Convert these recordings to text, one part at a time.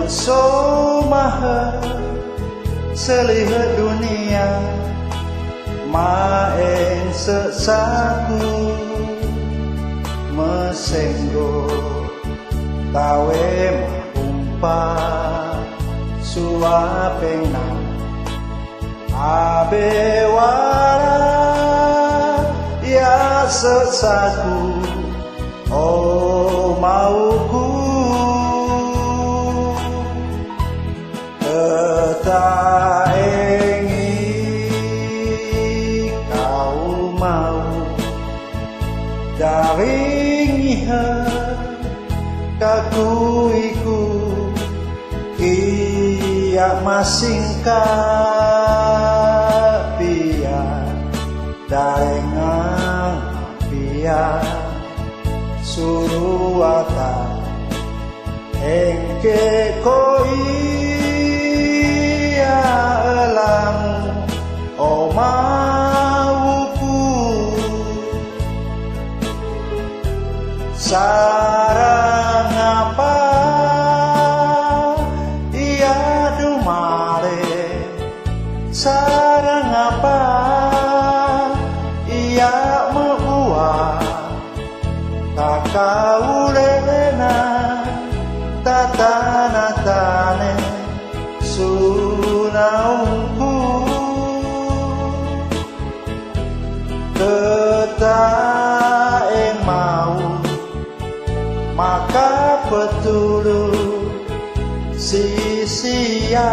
Somaha selihat dunia main sesaku mesenggo tawe umpa suapena abewara ya sesaku oh mauku tak ingin kau mau daring kaku iku iya masingkah biar darengang biar suruh ata engke koi elang oh mauku sarang apa ia dumare sarang apa ia membuat tak kau lena tatana-tane sunaungku ketak mau maka petulu sia-sia.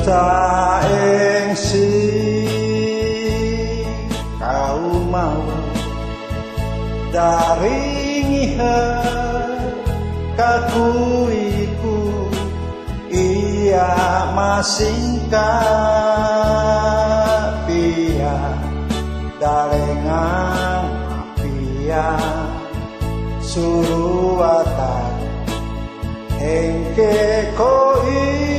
Tak engsi kau mau daring kaku iku iya masingkah biar darengang biar suruh atan engke koi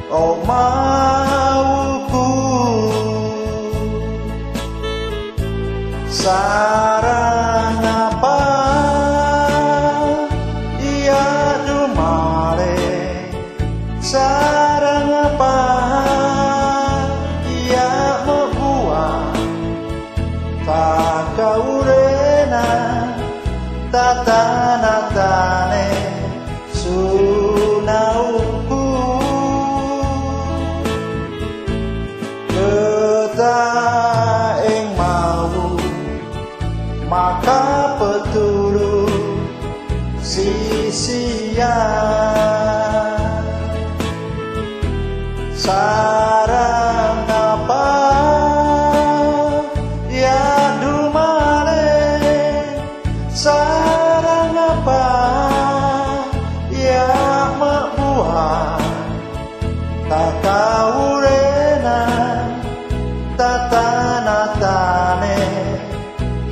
oh mauku sarang apa ia dumare sarang apa ia membuat tak kau rena tatana-tane sunauku tak ing mau maka petulu sia-sia sarang apa ya dumare sarang apa ya membuat tak kau rena tatana-tane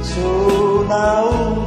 sunaung